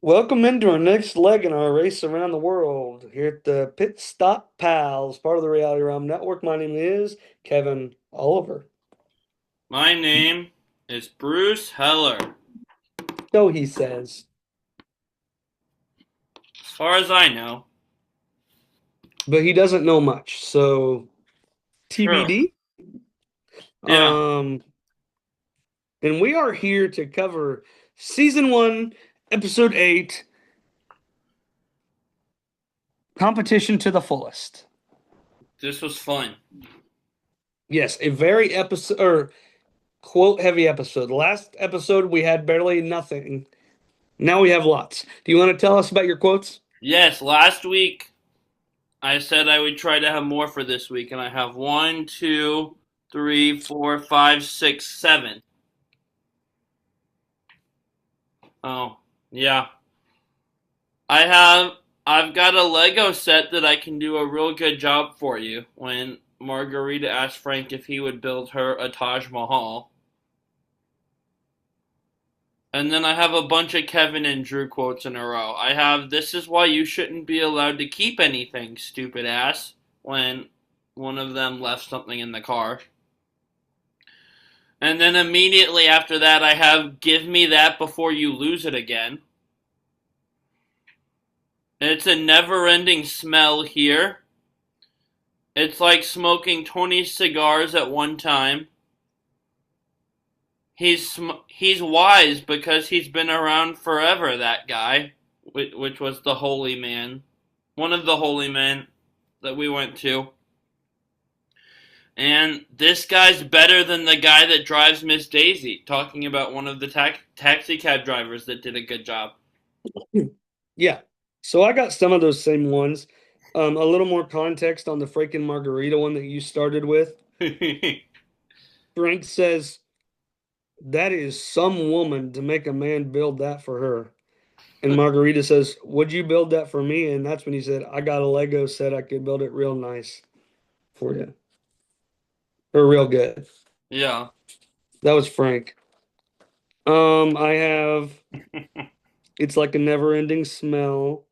Welcome into our next leg in our race around the world here at the Pit Stop Pals, part of the Reality Realm Network. My name is Kevin Oliver. My name is Bruce Heller. So he says, As far as I know. but he doesn't know much. So True. TBD. Yeah. Um, and we are here to cover season one, episode 8, competition to the fullest. This was fun. Yes, a very episode or quote heavy episode. Last episode we had barely nothing. Now we have lots. Do you want to tell us about your quotes? Yes, last week I said I would try to have more for this week, and I have one, two, three, four, five, six, seven. Oh, yeah. I've got a Lego set that I can do a real good job for you when Margarita asked Frank if he would build her a Taj Mahal. And then I have a bunch of Kevin and Drew quotes in a row. I have "This is why you shouldn't be allowed to keep anything, stupid ass," when one of them left something in the car. And then immediately after that, I have "Give me that before you lose it again." It's a never ending smell here. It's like smoking 20 cigars at one time. He's wise because he's been around forever, that guy, which was the holy man, one of the holy men that we went to. And this guy's better than the guy that drives Miss Daisy, talking about one of the taxi cab drivers that did a good job. Yeah. So I got some of those same ones. A little more context on the freaking margarita one that you started with. Frank says, that is some woman to make a man build that for her. And Margarita says, would you build that for me? And that's when he said, I got a Lego set. I could build it real nice for you. Or real good. Yeah. That was Frank. I have, it's like a never-ending smell.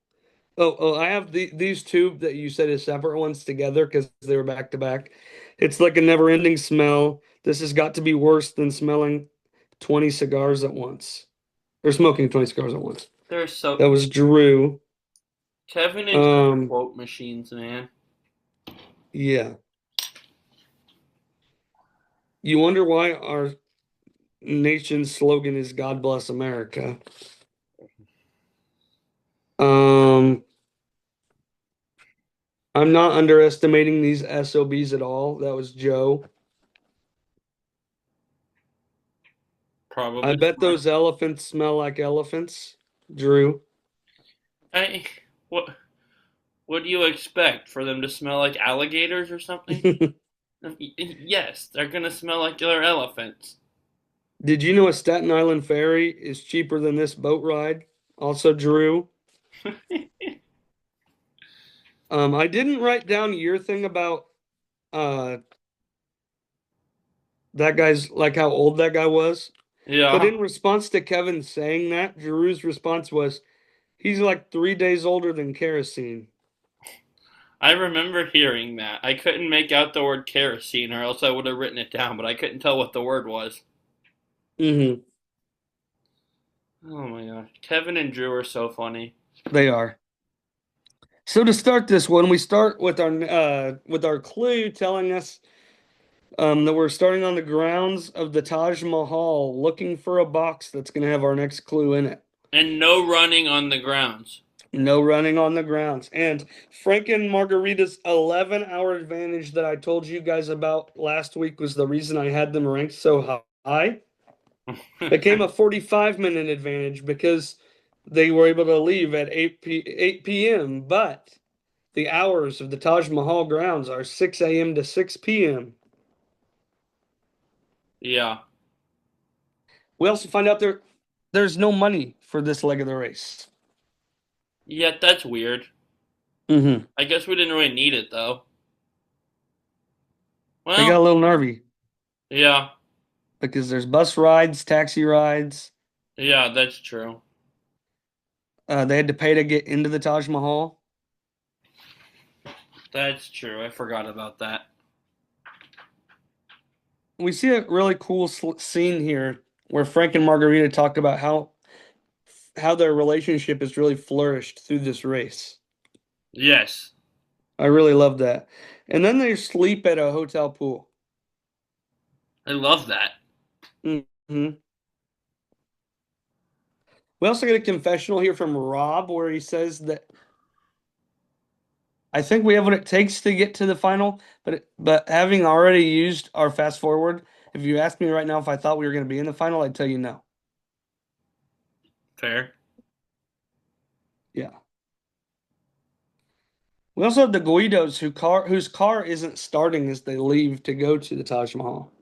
I have these two that you said is separate ones together because they were back to back. It's like a never-ending smell. This has got to be worse than smelling 20 cigars at once. Or smoking 20 cigars at once. They're so That was Drew. Kevin and Drew are Um, quote machines, man. yeah. You wonder why our nation's slogan is God bless America. Um, I'm not underestimating these SOBs at all. That was Joe. I Probably bet smart. those elephants smell like elephants. Drew. I what do you expect for them to smell like alligators or something? Yes, they're gonna smell like they're elephants. Did you know a Staten Island ferry is cheaper than this boat ride? Also, Drew. I didn't write down your thing about uh that guy's like how old that guy was. But Yeah. in response to Kevin saying that, Drew's response was, he's like 3 days older than kerosene. I remember hearing that. I couldn't make out the word kerosene, or else I would have written it down, but I couldn't tell what the word was. Hmm. Oh my gosh. Kevin and Drew are so funny. They are. So to start this one, we start with our clue telling us that we're starting on the grounds of the Taj Mahal, looking for a box that's going to have our next clue in it. And no running on the grounds. No running on the grounds. And Frank and Margarita's 11-hour advantage that I told you guys about last week was the reason I had them ranked so high. Became a 45-minute advantage because they were able to leave at 8 p.m. But the hours of the Taj Mahal grounds are 6 a.m. to 6 p.m. Yeah. We also find out there's no money for this leg of the race. Yeah, that's weird. Hmm. I guess we didn't really need it though. They got Well, a little nervy yeah. because there's bus rides, taxi rides. Yeah, that's true. They had to pay to get into the Taj Mahal. That's true. I forgot about that. We see a really cool scene here where Frank and Margarita talk about how their relationship has really flourished through this race. Yes, I really love that. And then they sleep at a hotel pool. I love that. Hmm. We also get a confessional here from Rob where he says that I think we have what it takes to get to the final, but having already used our fast forward, if you asked me right now if I thought we were going to be in the final, I'd tell you no. Fair. Yeah. We also have the Guidos whose car isn't starting as they leave to go to the Taj Mahal.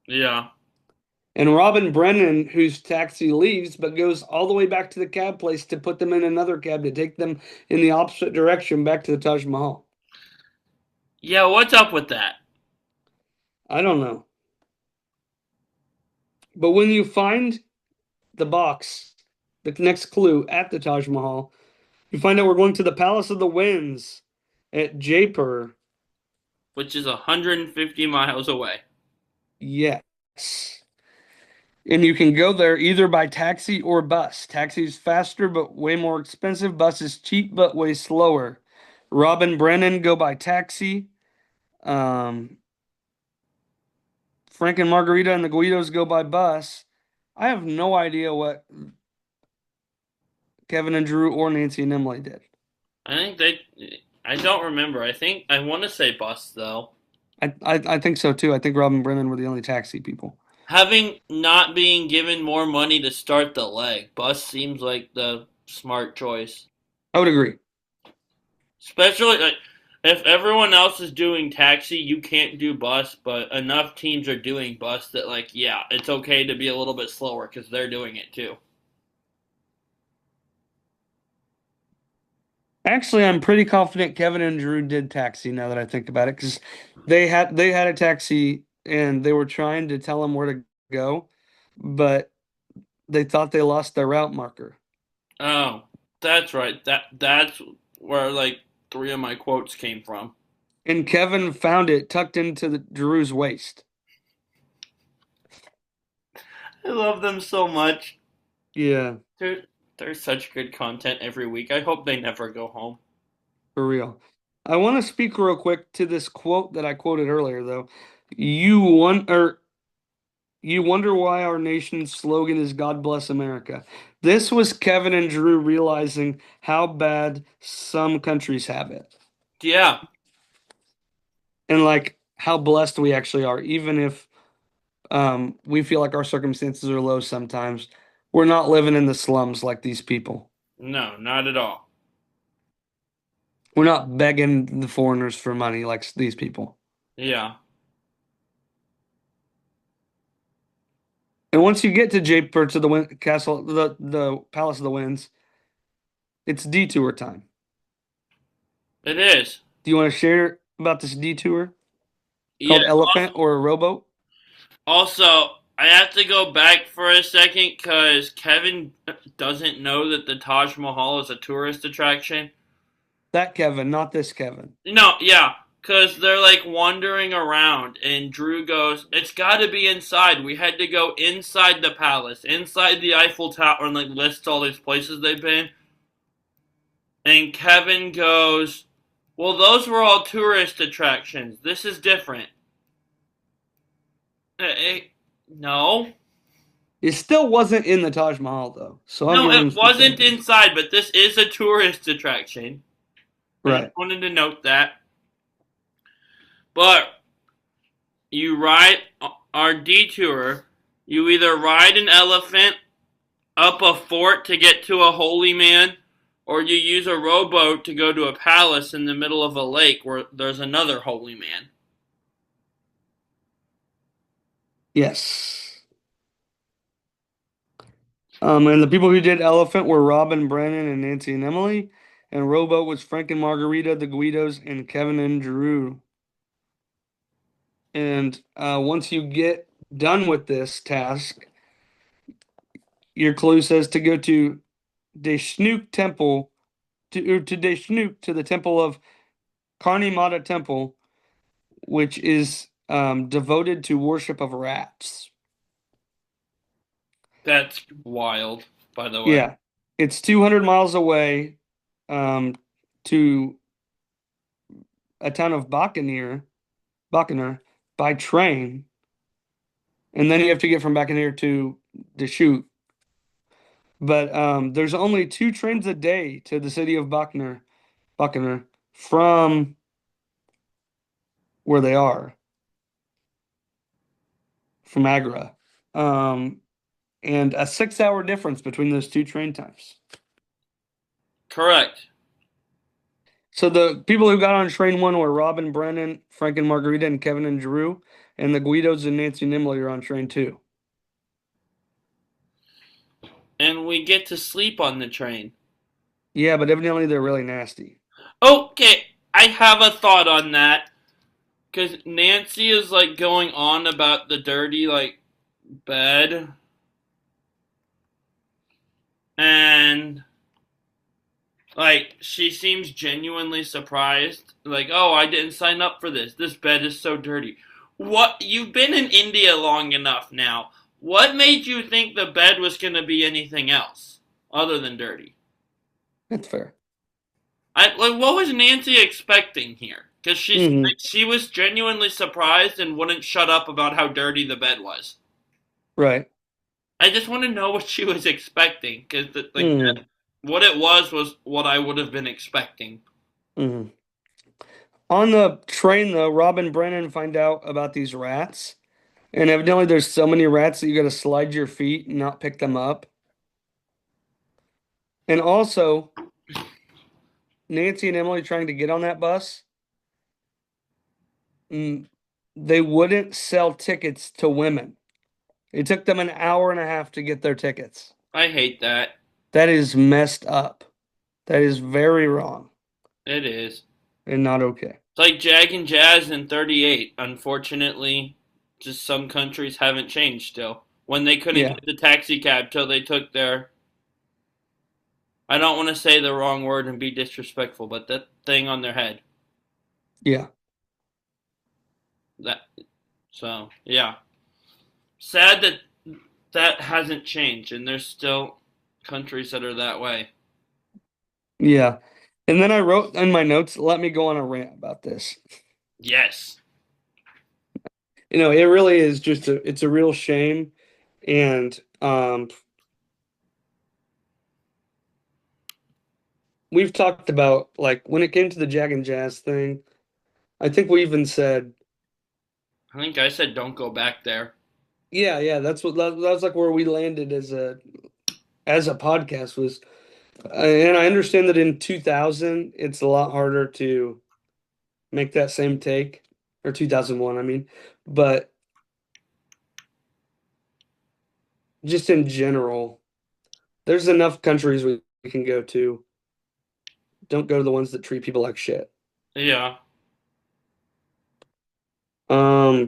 Yeah. And Robin Brennan, whose taxi leaves but goes all the way back to the cab place to put them in another cab to take them in the opposite direction back to the Taj Mahal. Yeah, what's up with that? I don't know. But when you find the box, the next clue at the Taj Mahal, you find out we're going to the Palace of the Winds at Jaipur. Which is 150 miles away. Yes. And you can go there either by taxi or bus. Taxi is faster but way more expensive. Bus is cheap but way slower. Rob and Brennan go by taxi. Um, Frank and Margarita and the Guidos go by bus. I have no idea what Kevin and Drew or Nancy and Emily did. I think they. I don't remember. I want to say bus though. I think so too. I think Rob and Brennan were the only taxi people. Having not being given more money to start the leg, bus seems like the smart choice. I would agree. Especially if everyone else is doing taxi, you can't do bus, but enough teams are doing bus that like yeah, it's okay to be a little bit slower because they're doing it too. Actually, I'm pretty confident Kevin and Drew did taxi now that I think about it, because they had a taxi and they were trying to tell him where to go, but they thought they lost their route marker. Oh, that's right. That's where like three of my quotes came from. And Kevin found it tucked into Drew's waist. I love them so much. Yeah, They're they're such good content every week. I hope they never go home. for real. I want to speak real quick to this quote that I quoted earlier, though. You wonder, you wonder why our nation's slogan is God bless America. This was Kevin and Drew realizing how bad some countries have it. Yeah, And like how blessed we actually are, even if we feel like our circumstances are low sometimes. We're not living in the slums like these people. no, not at all. We're not begging the foreigners for money like these people. Yeah, And once you get to Jaipur to the castle, the Palace of the Winds, it's detour time. it is. Do you want to share about this detour Yeah. called Elephant or a rowboat? Also, I have to go back for a second because Kevin doesn't know that the Taj Mahal is a tourist attraction. That Kevin, not this Kevin. No, yeah, because they're like wandering around, and Drew goes, "It's got to be inside. We had to go inside the palace, inside the Eiffel Tower, and like lists all these places they've been." And Kevin goes, "Well, those were all tourist attractions. This is different." Eh, no, It still wasn't in the Taj Mahal though, so I'll no, give him it some wasn't credit. inside, but this is a tourist attraction. I just Right. wanted to note that. But you ride our detour. You either ride an elephant up a fort to get to a holy man, or you use a rowboat to go to a palace in the middle of a lake where there's another holy man. Yes. And the people who did Elephant were Robin, Brennan, and Nancy and Emily. And Rowboat was Frank and Margarita, the Guidos, and Kevin and Drew. And once you get done with this task, your clue says to go to Deshnuk Temple to Deshnuk to the temple of Karni Mata Temple, which is devoted to worship of rats. That's wild, by the way. Yeah, it's 200 miles away um, to a town of Bakaner by train, and then you have to get from Bakaner to Deschutes. But there's only two trains a day to the city of Bakaner from where they are, from Agra, and a 6 hour difference between those two train times. Correct. So the people who got on train one were Robin, Brennan, Frank and Margarita, and Kevin and Drew, and the Guidos and Nancy and Emily are on train two. And we get to sleep on the train. Yeah, but evidently they're really nasty. Okay, I have a thought on that. Because Nancy is like going on about the dirty, like, bed. And, like, she seems genuinely surprised. Like, oh, I didn't sign up for this. This bed is so dirty. What? You've been in India long enough now. What made you think the bed was going to be anything else other than dirty? That's fair. Like, what was Nancy expecting here? Because Hmm. she was genuinely surprised and wouldn't shut up about how dirty the bed was. Right. I just want to know what she was expecting, because Hmm. what it was what I would have been expecting. Hmm. On the train, though, Rob and Brennan find out about these rats, and evidently there's so many rats that you got to slide your feet and not pick them up. And also, Nancy and Emily trying to get on that bus, mm, they wouldn't sell tickets to women. It took them an hour and a half to get their tickets. I hate that. That is messed up. That is very wrong It is. and not okay. It's like Jag and Jazz in 38. Unfortunately, just some countries haven't changed still. When they couldn't Yeah, get the taxi cab till they took their. I don't want to say the wrong word and be disrespectful, but that thing on their head. yeah, That. So, yeah. Sad that that hasn't changed, and there's still countries that are that way. yeah. And then I wrote in my notes, let me go on a rant about this. Yes. It really is just it's a real shame. And we've talked about like when it came to the Jag and Jazz thing, I think we even said, I think I said don't go back there. yeah, yeah, that was like where we landed as a podcast was. And I understand that in 2000, it's a lot harder to make that same take, or 2001, I mean, but just in general, there's enough countries we can go to. Don't go to the ones that treat people like shit. Yeah. Um,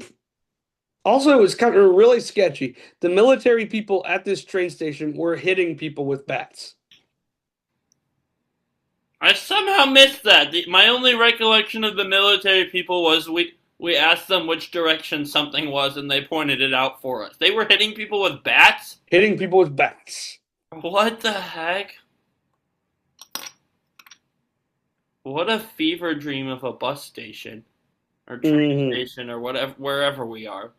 Also, it was kind of really sketchy. The military people at this train station were hitting people with bats. I somehow missed that. My only recollection of the military people was we asked them which direction something was and they pointed it out for us. They were hitting people with bats? Hitting people with bats. What the heck? What a fever dream of a bus station or train Hmm. station or whatever wherever we are.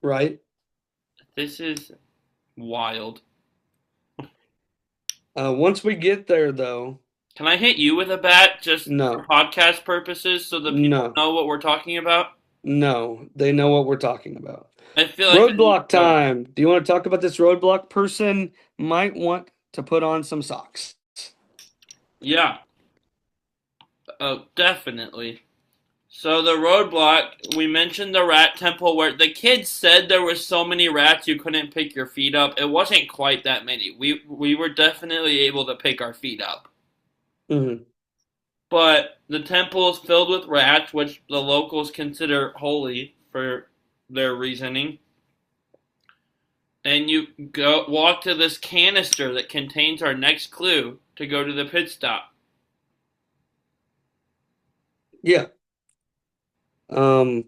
Right? This is wild. Once we get there, though, Can I hit you with a bat just for no, podcast purposes so the people no, know what we're talking about? no. They know what we're talking about. I feel like I need Roadblock to know. time. Do you want to talk about this roadblock? Person might want to put on some socks. Yeah, definitely. So the roadblock, we mentioned the rat temple where the kids said there were so many rats you couldn't pick your feet up. It wasn't quite that many. We were definitely able to pick our feet up. Hmm. But the temple is filled with rats, which the locals consider holy for their reasoning. and you go walk to this canister that contains our next clue to go to the pit stop. Yeah. Um,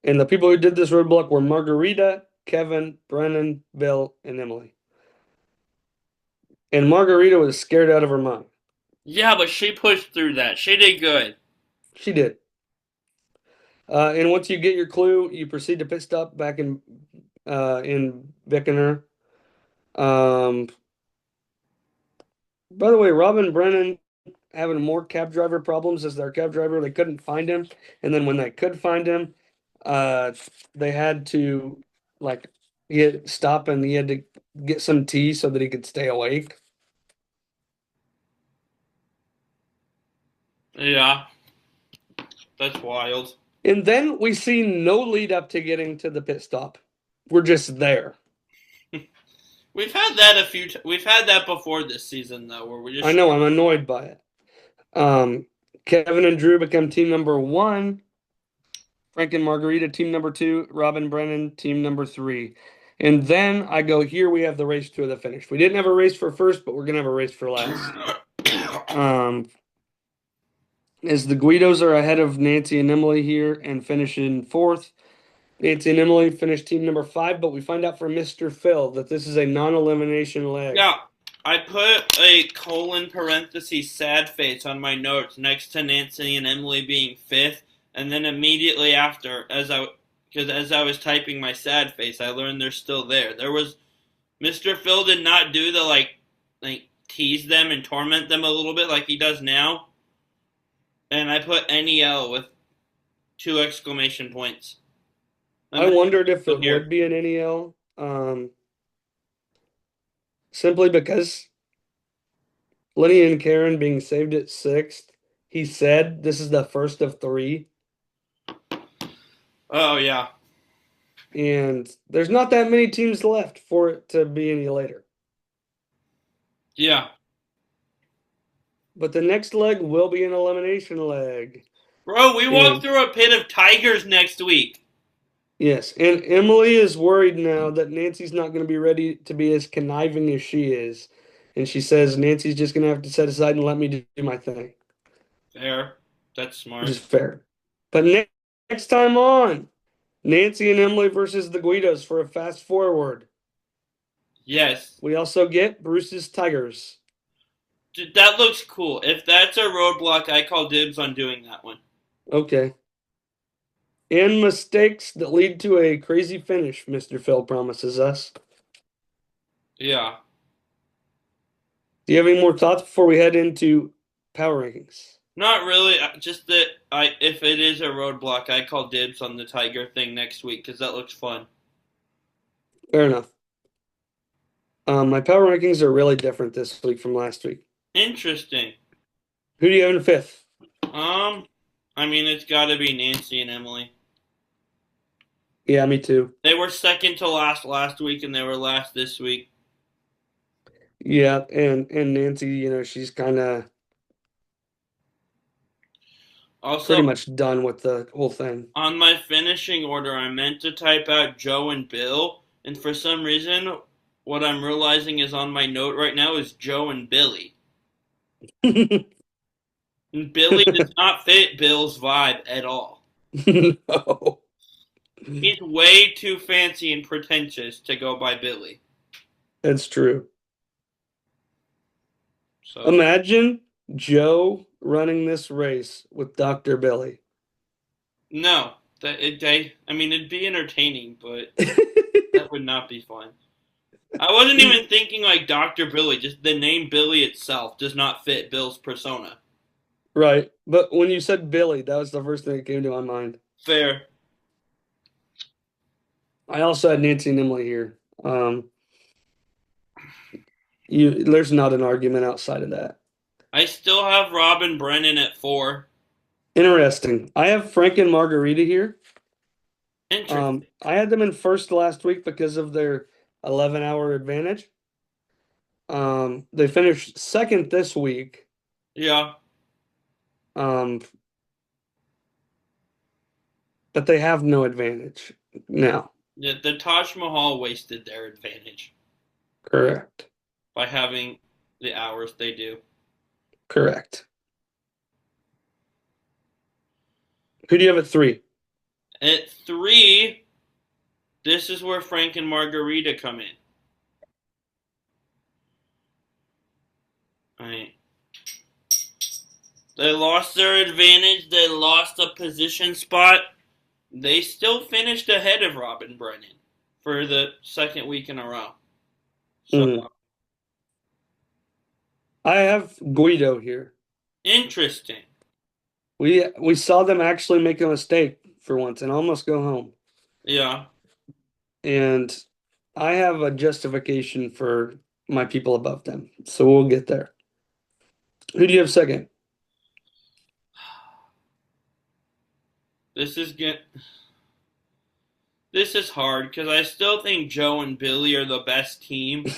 and the people who did this roadblock were Margarita, Kevin, Brennan, Bill, and Emily. And Margarita was scared out of her mind. Yeah, but she pushed through that. She did good. She did. And once you get your clue, you proceed to pit stop back in Beckoner. Um, by the way, Robin Brennan having more cab driver problems as their cab driver. They couldn't find him, and then when they could find him, uh, they had to like he had stop and he had to get some tea so that he could stay awake. Yeah, that's wild. And then we see no lead up to getting to the pit stop. We're just there. We've had that a few. We've had that before this season though, where we I just know I'm annoyed by it. Um, Kevin and Drew become team number one. Frank and Margarita, team number two. Robin Brennan, team number three. And then I go, here we have the race to the finish. We didn't have a race for first, but we're going to have a race for last. Um, as the Guidos are ahead of Nancy and Emily here and finish in fourth. Nancy and Emily finish team number five, but we find out from Mr. Phil that this is a non-elimination leg. yeah. I put a colon parentheses sad face on my notes next to Nancy and Emily being fifth, and then immediately after, as I was typing my sad face, I learned they're still there. There was Mr. Phil did not do the like tease them and torment them a little bit like he does now, and I put NEL with two exclamation points. I And wondered if they're it here. would be an NEL, simply because Lenny and Karen being saved at sixth. He said this is the first of three, Oh yeah, and there's not that many teams left for it to be any later. yeah, But the next leg will be an elimination leg. bro. We walk And through a pit of tigers next week. yes, and Emily is worried now that Nancy's not going to be ready to be as conniving as she is. And she says Nancy's just going to have to set aside and let me do my thing, Fair, that's which smart. is fair. But next time on, Nancy and Emily versus the Guidos for a fast forward. Yes, We also get Bruce's Tigers. dude, that looks cool. If that's a roadblock, I call dibs on doing that one. Okay. And mistakes that lead to a crazy finish, Mr. Phil promises us. Yeah. Do you have any more thoughts before we head into power rankings? Not really. Just that if it is a roadblock, I call dibs on the tiger thing next week because that looks fun. Fair enough. My power rankings are really different this week from last week. Interesting. Who do you have in fifth? Um, I mean, it's got to be Nancy and Emily. Yeah, me too. They were second to last week, and they were last this week. Yeah, and Nancy, she's kind of Also, pretty much done with the whole thing. on my finishing order, I meant to type out Joe and Bill, and for some reason, what I'm realizing is on my note right now is Joe and Billy. And Billy does not fit Bill's vibe at all. No, He's way too fancy and pretentious to go by Billy. that's true. So Imagine Joe running this race with Dr. Billy. no, I mean it'd be entertaining, but that would not be fun. I wasn't even thinking like Dr. Billy. Just the name Billy itself does not fit Bill's persona. Right. But when you said Billy, that was the first thing that came to my mind. Fair. I also had Nancy and Emily here. There's not an argument outside of that. I still have Robin Brennan at 4. Interesting. I have Frank and Margarita here. Interesting. I had them in first last week because of their 11-hour advantage. They finished second this week. Yeah. But they have no advantage now. The Taj Mahal wasted their advantage Correct. by having the hours they do. Correct. Who do you have at three? At three, this is where Frank and Margarita come in. Right. They lost their advantage. They lost a position spot. They still finished ahead of Robin Brennan for the second week in a row. So Mhm. I have Guido here. interesting. We saw them actually make a mistake for once and almost go home. Yeah. And I have a justification for my people above them. So we'll get there. Who do you have second? This is good. This is hard because I still think Joe and Billy are the best team.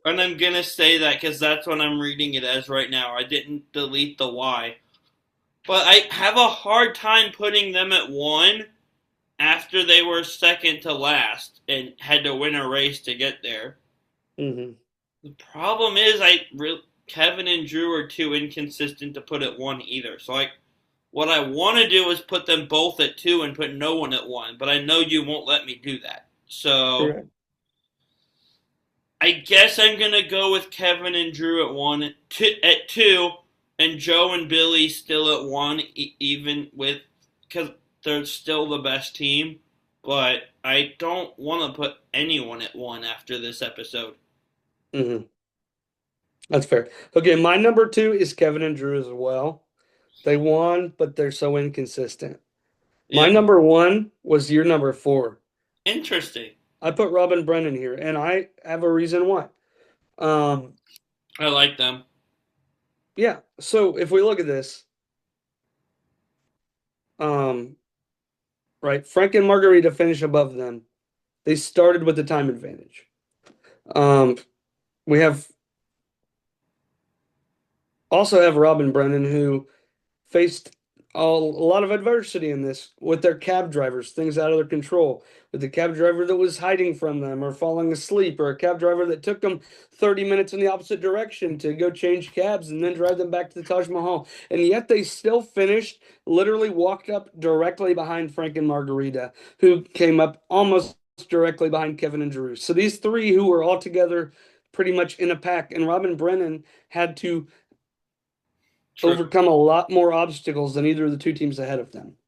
And I'm gonna say that because that's what I'm reading it as right now. I didn't delete the Y. But I have a hard time putting them at one after they were second to last and had to win a race to get there. hmm The problem is, Kevin and Drew are too inconsistent to put at one either. So what I want to do is put them both at two and put no one at one. But I know you won't let me do that. So Correct. I guess I'm gonna go with Kevin and Drew at two, and Joe and Billy still at one, even with because they're still the best team. But I don't want to put anyone at one after this episode. hmm That's fair. Okay, my number two is Kevin and Drew as well. They won, but they're so inconsistent. My Yeah, number one was your number four. interesting. I put Robin Brennan here, and I have a reason why. Um, I like them. yeah. So if we look at this, um, right, Frank and Margarita finish above them. They started with the time advantage. Um, we have also have Robin Brennan who faced a lot of adversity in this with their cab drivers, things out of their control, with the cab driver that was hiding from them or falling asleep, or a cab driver that took them 30 minutes in the opposite direction to go change cabs and then drive them back to the Taj Mahal. And yet they still finished, literally walked up directly behind Frank and Margarita, who came up almost directly behind Kevin and Drew. So these three who were all together pretty much in a pack, and Robin Brennan had to True. overcome a lot more obstacles than either of the two teams ahead of them.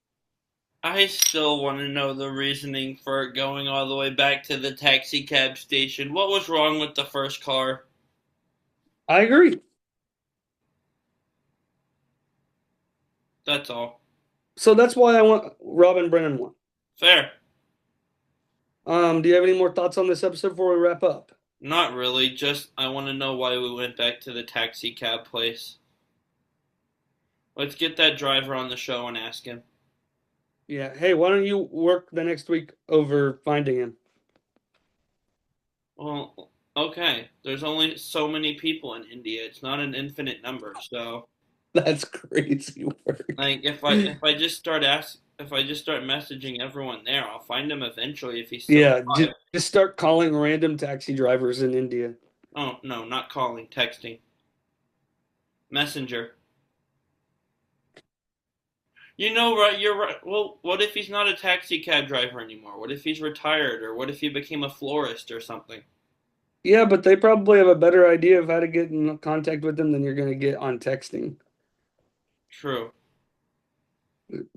I still want to know the reasoning for going all the way back to the taxi cab station. What was wrong with the first car? I agree. That's all. So that's why I want Robin Brennan one. Fair. Do you have any more thoughts on this episode before we wrap up? Not really. Just I want to know why we went back to the taxi cab place. Let's get that driver on the show and ask him. Yeah. Hey, why don't you work the next week over finding him? Well, okay. There's only so many people in India. It's not an infinite number. So, That's crazy work. like, if I just start messaging everyone there, I'll find him eventually if he's still Yeah, alive. just start calling random taxi drivers in India. Oh no, not calling, texting, messenger. You know, right? You're right. Well, what if he's not a taxi cab driver anymore? What if he's retired, or what if he became a florist or something? Yeah, but they probably have a better idea of how to get in contact with them than you're going to get on texting. True.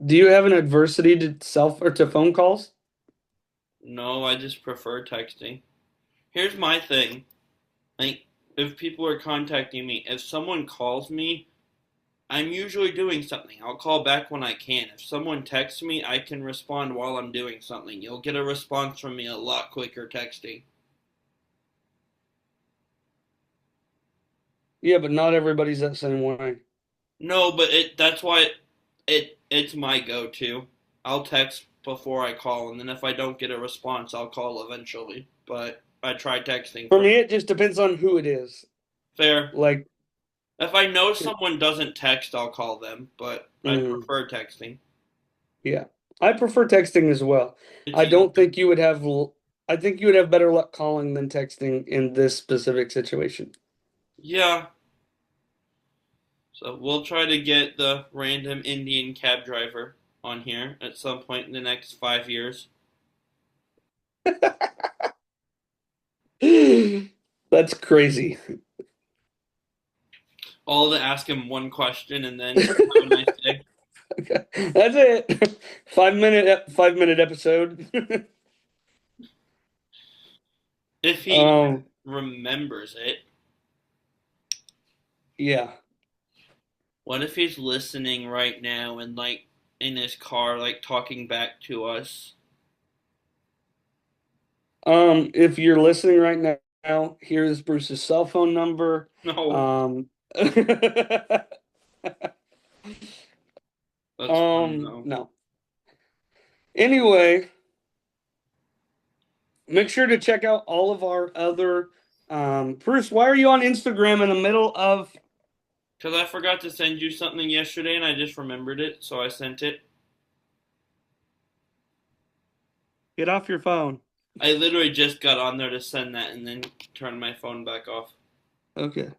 Do you have an adversity to self or to phone calls? No, I just prefer texting. Here's my thing. Like, if people are contacting me, if someone calls me, I'm usually doing something. I'll call back when I can. If someone texts me, I can respond while I'm doing something. You'll get a response from me a lot quicker texting. Yeah, but not everybody's that same way. No, but that's why it's my go-to. I'll text before I call, and then if I don't get a response, I'll call eventually. But I try texting For first. me, it just depends on who it is. Fair. Like, If I know someone doesn't text, I'll call them, but I mm, prefer texting. yeah. I prefer texting as well. It's I don't easier. think you would have. I think you would have better luck calling than texting in this specific situation. Yeah. So we'll try to get the random Indian cab driver on here at some point in the next 5 years. That's crazy. All to ask him one question and then have a nice day. Okay. That's it. 5 minute episode. If he Um, remembers it, yeah. what if he's listening right now and like in his car, like talking back to us? If you're listening right now, here's Bruce's cell phone number. No, Um, that's fun though. no. Anyway, make sure to check out all of our other. Bruce, why are you on Instagram in the middle of? Because I forgot to send you something yesterday and I just remembered it, so I sent it. Get off your phone. I literally just got on there to send that and then turned my phone back off. Okay.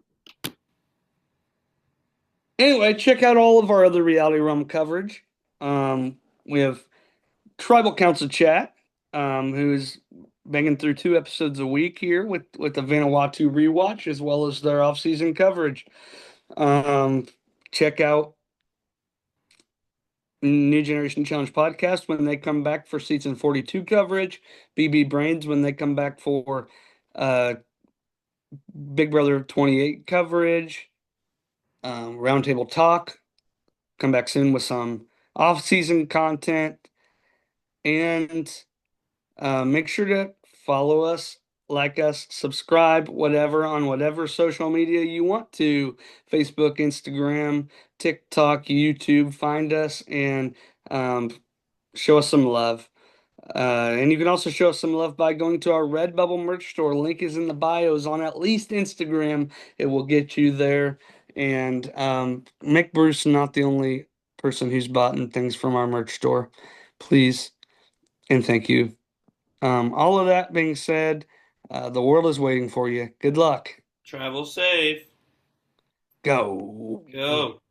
Anyway, check out all of our other Reality Realm coverage. We have Tribal Council Chat, who's banging through 2 episodes a week here with the Vanuatu rewatch as well as their off-season coverage. Um, check out New Generation Challenge podcast when they come back for season 42 coverage. BB Brains when they come back for uh, Big Brother 28 coverage. Roundtable Talk come back soon with some off-season content. And make sure to follow us, like us, subscribe, whatever, on whatever social media you want to. Facebook, Instagram, TikTok, YouTube. Find us and um, show us some love. And you can also show us some love by going to our Redbubble merch store. Link is in the bios on at least Instagram. It will get you there. And make Bruce not the only person who's bought things from our merch store. Please and thank you. All of that being said, the world is waiting for you. Good luck. Travel safe. Go. Go.